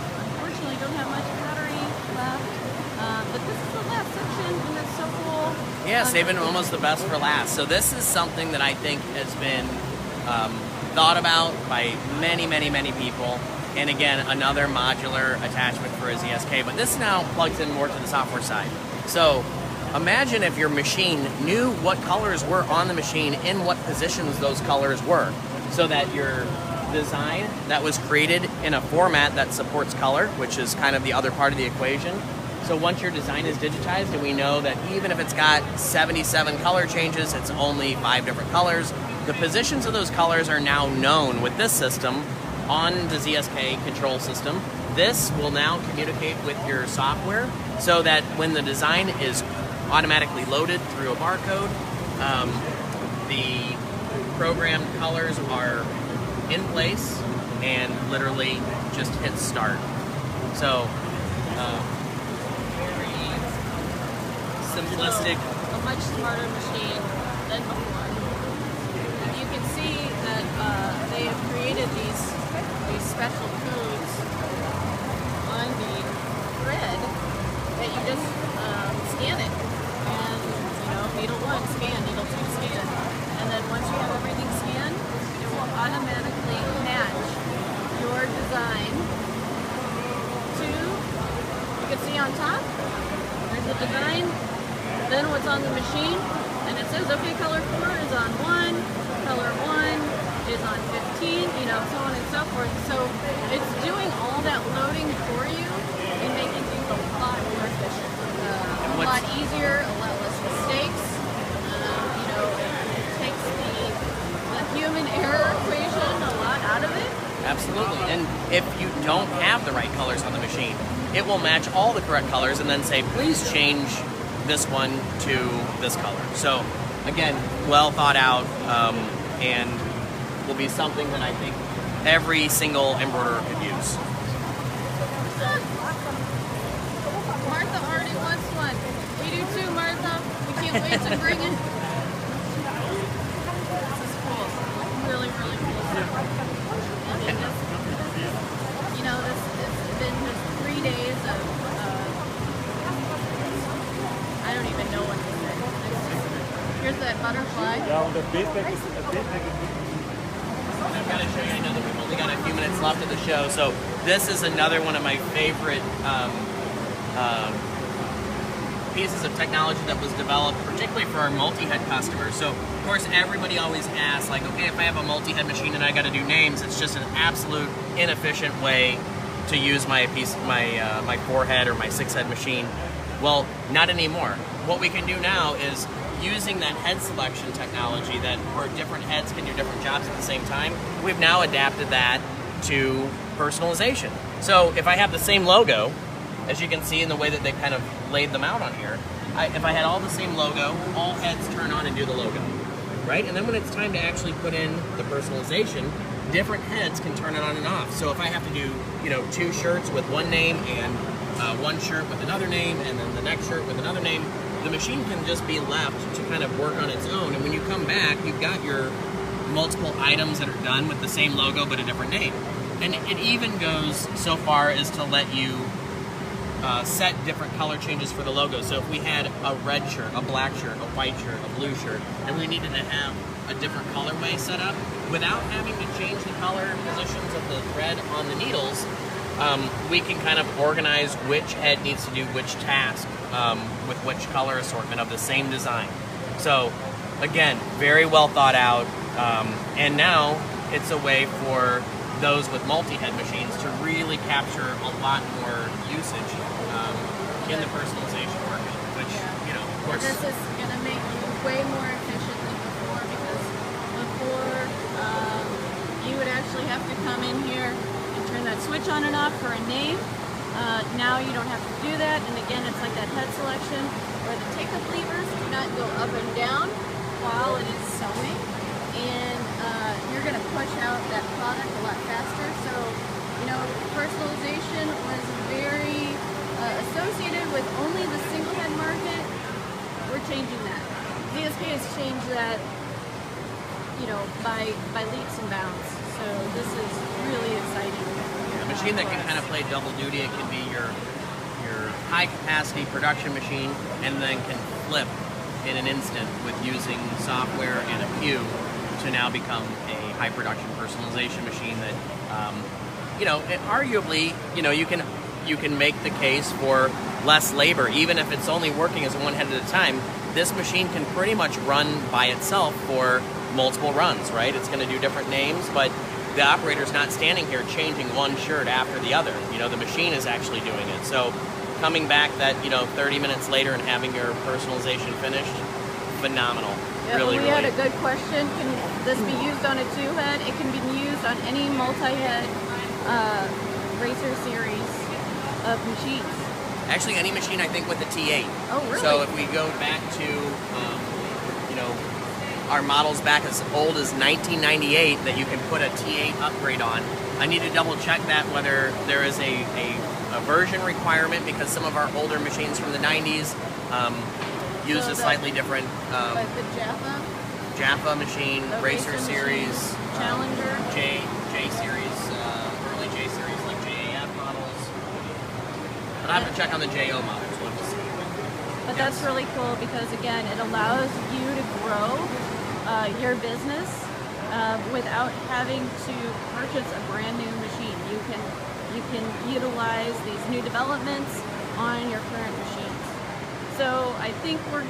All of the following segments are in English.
unfortunately don't have much battery left. But this is the last section, and it's so cool. Yeah, saving almost the best for last. So this is something that I think has been thought about by many, many, many people. And again, another modular attachment for a ZSK, but this now plugs in more to the software side. So imagine if your machine knew what colors were on the machine, in what positions those colors were, so that your design that was created in a format that supports color, which is kind of the other part of the equation. So once your design is digitized and we know that even if it's got 77 color changes, it's only 5 different colors, the positions of those colors are now known with this system on the ZSK control system. This will now communicate with your software so that when the design is automatically loaded through a barcode, the programmed colors are in place and literally just hit start. So, very simplistic. A much smarter machine than before. And you can see that they have created these special codes on the thread that you just scan it. And, needle 1, scan, needle 2, scan. And then once you have everything scanned, it will automatically match your design to, you can see on top, there's the design, then what's on the machine, and it says, okay, color 4 is on 1, color 1 is on 15, so on and so forth. So it's doing all that loading for you and making things a lot more efficient, a lot easier, a lot less mistakes. It takes the human error equation a lot out of it. Absolutely. And if you don't have the right colors on the machine, it will match all the correct colors and then say, please change this one to this color. So again, well thought out, and will be something that I think every single embroiderer could use. Martha already wants one. We do too, Martha. We can't wait to bring it. This is cool. Really, really cool stuff. And it just, it's been just 3 days of, I don't even know what to say. Here's that butterfly. I've got to show you, I know that we've only got a few minutes left of the show, so this is another one of my favorite pieces of technology that was developed particularly for our multi-head customers. So of course everybody always asks, like, okay, if I have a multi-head machine and I got to do names, it's just an absolute inefficient way to use my my 4-head or my 6-head machine. Well, not anymore. What we can do now is using that head selection technology where different heads can do different jobs at the same time, we've now adapted that to personalization. So if I have the same logo, as you can see in the way that they kind of laid them out on here, if I had all the same logo, all heads turn on and do the logo, right? And then when it's time to actually put in the personalization, different heads can turn it on and off. So if I have to do, 2 shirts with one name and one shirt with another name and then the next shirt with another name, the machine can just be left to kind of work on its own. And when you come back, you've got your multiple items that are done with the same logo but a different name. And it even goes so far as to let you set different color changes for the logo. So if we had a red shirt, a black shirt, a white shirt, a blue shirt, and we needed to have a different colorway set up, without having to change the color positions of the thread on the needles, we can kind of organize which head needs to do which task with which color assortment of the same design. So again, very well thought out, and now it's a way for those with multi-head machines to really capture a lot more usage in the personalization market, which, of course... This is going to make you way more efficient than before, because before you would actually have to come in here and turn that switch on and off for a name. Now you don't have to do that, and again, it's like that head selection where the take-up levers do not go up and down while it is sewing, and you're going to push out that product a lot faster. So, personalization was very associated with only the single head market. We're changing that. ZSK has changed that, by leaps and bounds. So this is really exciting. Yeah, machine that can kind of play double duty. It can be your high capacity production machine, and then can flip in an instant with using software and a Q to now become a high production personalization machine that, arguably, you can make the case for less labor, even if it's only working as one head at a time. This machine can pretty much run by itself for multiple runs, right? It's going to do different names, but the operator's not standing here changing one shirt after the other. The machine is actually doing it. So coming back that 30 minutes later and having your personalization finished, phenomenal. Yeah, really, we had a good question. Can this be used on a 2-head? It can be used on any multi-head racer series of machines. Actually, any machine, I think, with a T8. Oh, really? So if we go back to, our models back as old as 1998 that you can put a T8 upgrade on, I need to double check that whether there is a version requirement, because some of our older machines from the 90s use a slightly different... like the Jaffa machine, the Racer Series, Challenger, J Series, early J Series like JAF models. But I have to check on the JO models. We'll have to see. But that's really cool because, again, it allows you to grow your business without having to purchase a brand new machine. You can utilize these new developments on your current machines. So I think are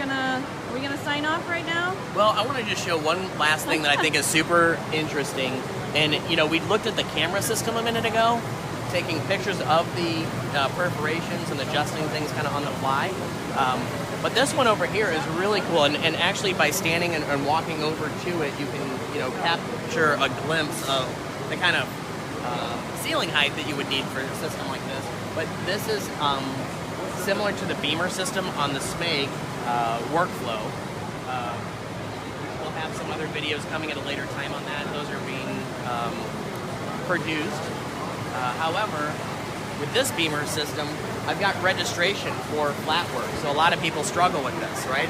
we gonna sign off right now? Well, I want to just show one last thing that I think is super interesting. And we looked at the camera system a minute ago, taking pictures of the perforations and adjusting things kind of on the fly. But this one over here is really cool, and actually by standing and walking over to it, you can capture a glimpse of the kind of ceiling height that you would need for a system like this. But this is similar to the beamer system on the SMEG workflow. We'll have some other videos coming at a later time on that. Those are being produced. However, with this beamer system, I've got registration for flat work. So a lot of people struggle with this, right?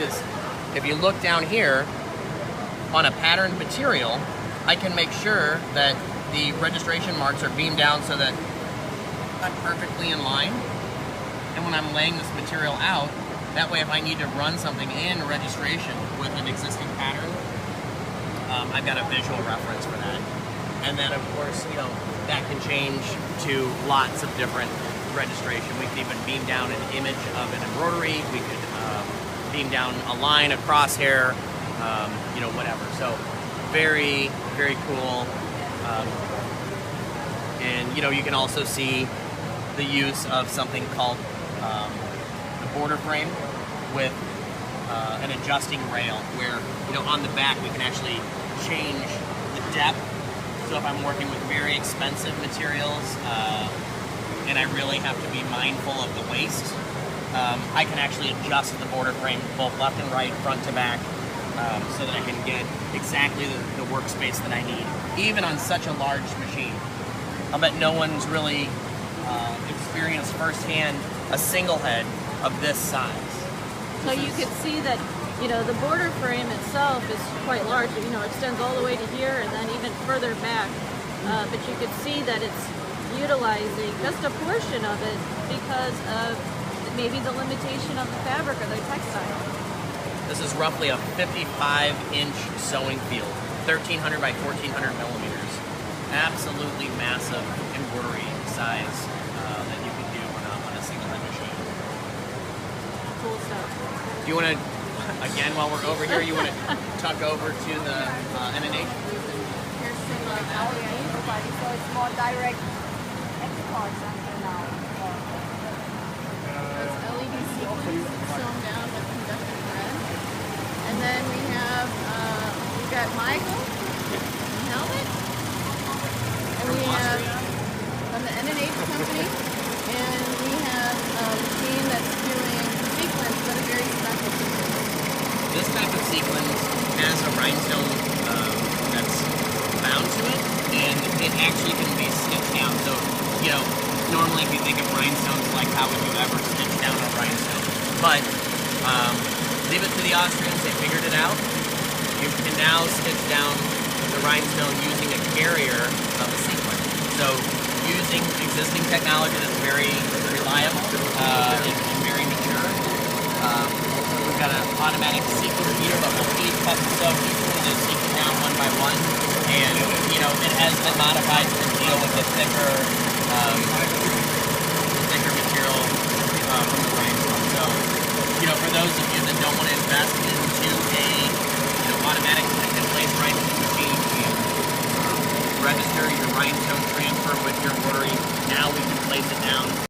If you look down here on a patterned material, I can make sure that the registration marks are beamed down so that I'm perfectly in line. And when I'm laying this material out, that way if I need to run something in registration with an existing pattern, I've got a visual reference for that. And then of course, that can change to lots of different registration. We could even beam down an image of an embroidery. We could beam down a line, a crosshair, whatever. So very, very cool. And you can also see the use of something called the border frame with an adjusting rail where, on the back we can actually change the depth. So if I'm working with very expensive materials and I really have to be mindful of the waist, I can actually adjust the border frame both left and right, front to back, so that I can get exactly the workspace that I need, even on such a large machine. I bet no one's really experienced firsthand a single head of this size. So you could see that, the border frame itself is quite large. It extends all the way to here and then even further back. But you could see that it's utilizing just a portion of it because of maybe the limitation of the fabric or the textile. This is roughly a 55-inch sewing field, 1,300 by 1,400 millimeters. Absolutely massive embroidery size that you can do on a single head machine. Cool stuff. Do you want to, again, while we're over here, you want to tuck over to the NNH? Here's some LED everybody, so it's more direct exports until now. Those LED sequins sewn down with conductive thread. And then we've got Michael, the helmet. And we have from the NNH company. And we have a machine that's doing sequins, but a very special sequence. This type of sequence has a rhinestone that's bound to it, and it actually can be stitched down. So, normally if you think of rhinestones, like how would you ever stitch down a rhinestone? But leave it to the Austrians, they figured it out. You can now stitch down the rhinestone using a carrier of a sequin. So using existing technology that's very reliable and very mature. We've got an automatic sequin feeder that will feed cut and sew each one of those sequins down one by one, and you know it has been modified to deal with the thicker material from the rhinestone. So you know, for those of you that don't want to invest into a